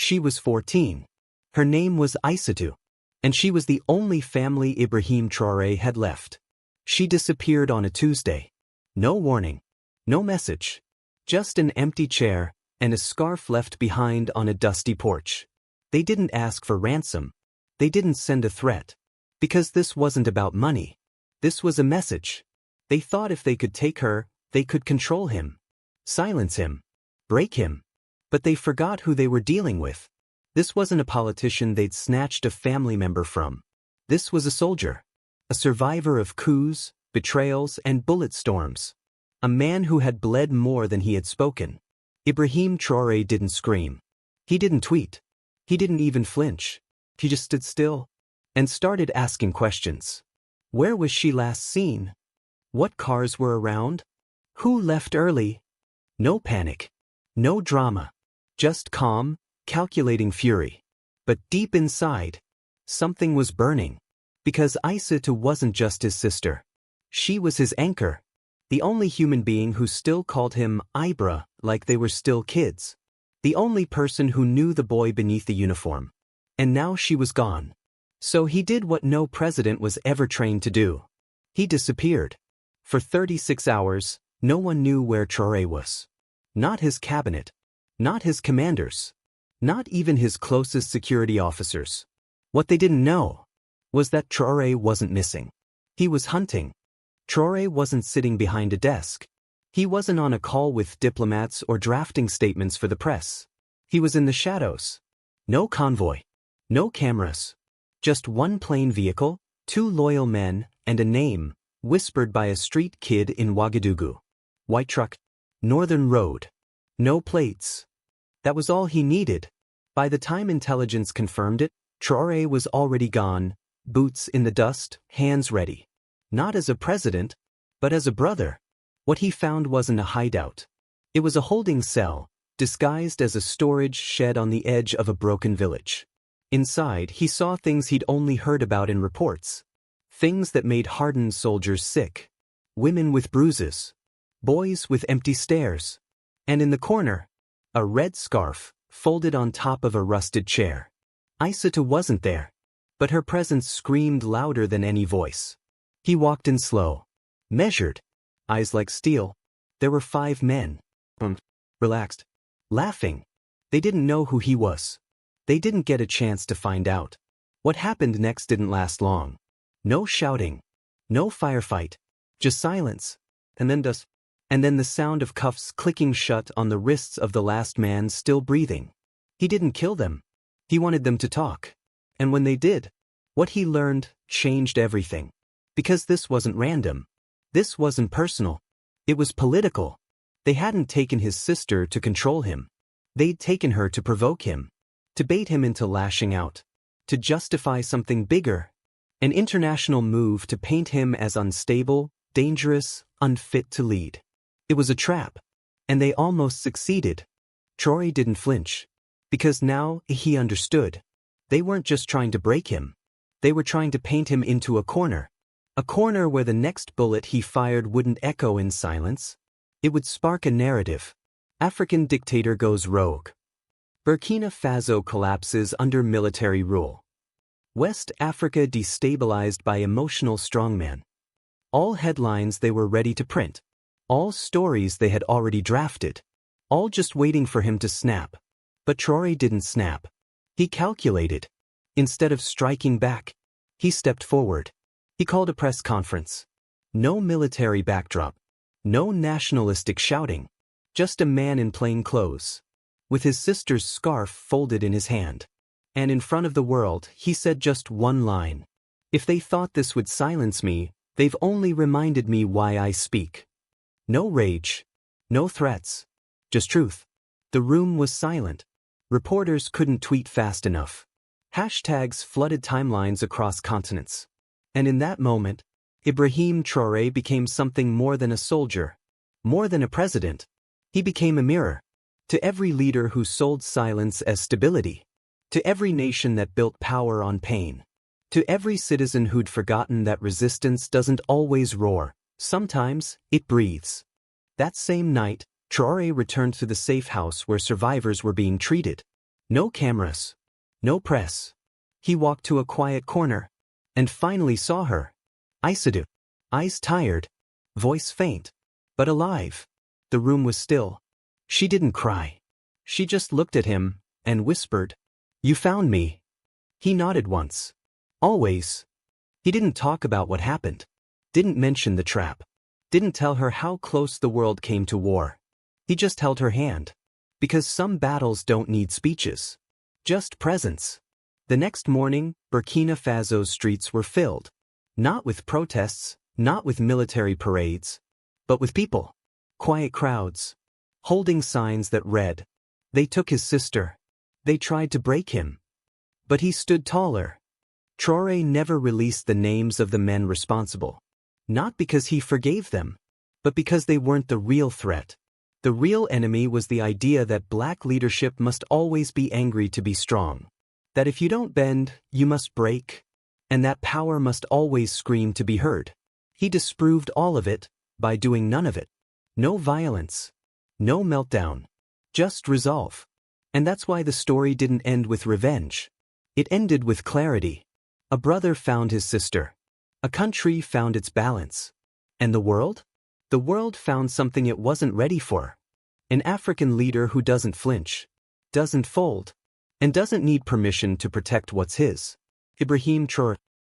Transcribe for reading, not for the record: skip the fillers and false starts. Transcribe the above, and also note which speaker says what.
Speaker 1: She was 14. Her name was Aissatou, and she was the only family Ibrahim Traoré had left. She disappeared on a Tuesday. No warning. No message. Just an empty chair and a scarf left behind on a dusty porch. They didn't ask for ransom. They didn't send a threat. Because this wasn't about money. This was a message. They thought if they could take her, they could control him. Silence him. Break him. But they forgot who they were dealing with. This wasn't a politician they'd snatched a family member from. This was a soldier. A survivor of coups, betrayals, and bullet storms. A man who had bled more than he had spoken. Ibrahim Traoré didn't scream. He didn't tweet. He didn't even flinch. He just stood still and started asking questions. Where was she last seen? What cars were around? Who left early? No panic. No drama. Just calm, calculating fury. But deep inside, something was burning. Because Aissatou wasn't just his sister. She was his anchor. The only human being who still called him Ibra like they were still kids. The only person who knew the boy beneath the uniform. And now she was gone. So he did what no president was ever trained to do. He disappeared. For 36 hours, no one knew where Traoré was. Not his cabinet. Not his commanders. Not even his closest security officers. What they didn't know was that Traoré wasn't missing. He was hunting. Traoré wasn't sitting behind a desk. He wasn't on a call with diplomats or drafting statements for the press. He was in the shadows. No convoy. No cameras. Just one plain vehicle, 2 loyal men, and a name, whispered by a street kid in Ouagadougou. White truck. Northern road. No plates. That was all he needed. By the time intelligence confirmed it, Traoré was already gone, boots in the dust, hands ready. Not as a president, but as a brother. What he found wasn't a hideout. It was a holding cell, disguised as a storage shed on the edge of a broken village. Inside, he saw things he'd only heard about in reports. Things that made hardened soldiers sick. Women with bruises. Boys with empty stares. And in the corner, a red scarf, folded on top of a rusted chair. Aissatou wasn't there, but her presence screamed louder than any voice. He walked in slow. Measured. Eyes like steel. There were 5 men. Relaxed. Laughing. They didn't know who he was. They didn't get a chance to find out. What happened next didn't last long. No shouting. No firefight. Just silence. And then the sound of cuffs clicking shut on the wrists of the last man still breathing. He didn't kill them. He wanted them to talk. And when they did, what he learned changed everything. Because this wasn't random. This wasn't personal. It was political. They hadn't taken his sister to control him. They'd taken her to provoke him. To bait him into lashing out. To justify something bigger. An international move to paint him as unstable, dangerous, unfit to lead. It was a trap. And they almost succeeded. Traoré didn't flinch. Because now he understood. They weren't just trying to break him. They were trying to paint him into a corner. A corner where the next bullet he fired wouldn't echo in silence. It would spark a narrative. African dictator goes rogue. Burkina Faso collapses under military rule. West Africa destabilized by emotional strongman. All headlines they were ready to print. All stories they had already drafted. All just waiting for him to snap. But Traoré didn't snap. He calculated. Instead of striking back, he stepped forward. He called a press conference. No military backdrop. No nationalistic shouting. Just a man in plain clothes. With his sister's scarf folded in his hand. And in front of the world, he said just one line. If they thought this would silence me, they've only reminded me why I speak. No rage. No threats. Just truth. The room was silent. Reporters couldn't tweet fast enough. Hashtags flooded timelines across continents. And in that moment, Ibrahim Traoré became something more than a soldier. More than a president. He became a mirror. To every leader who sold silence as stability. To every nation that built power on pain. To every citizen who'd forgotten that resistance doesn't always roar. Sometimes, it breathes. That same night, Traoré returned to the safe house where survivors were being treated. No cameras. No press. He walked to a quiet corner and finally saw her. Aïssatou. Eyes tired. Voice faint. But alive. The room was still. She didn't cry. She just looked at him and whispered, "You found me." He nodded once. Always. He didn't talk about what happened. Didn't mention the trap. Didn't tell her how close the world came to war. He just held her hand. Because some battles don't need speeches. Just presence. The next morning, Burkina Faso's streets were filled. Not with protests, not with military parades, but with people. Quiet crowds. Holding signs that read, "They took his sister. They tried to break him." But he stood taller. Traoré never released the names of the men responsible. Not because he forgave them, but because they weren't the real threat. The real enemy was the idea that black leadership must always be angry to be strong. That if you don't bend, you must break. And that power must always scream to be heard. He disproved all of it by doing none of it. No violence. No meltdown. Just resolve. And that's why the story didn't end with revenge. It ended with clarity. A brother found his sister. A country found its balance. And the world? The world found something it wasn't ready for. An African leader who doesn't flinch, doesn't fold, and doesn't need permission to protect what's his. Ibrahim Traoré.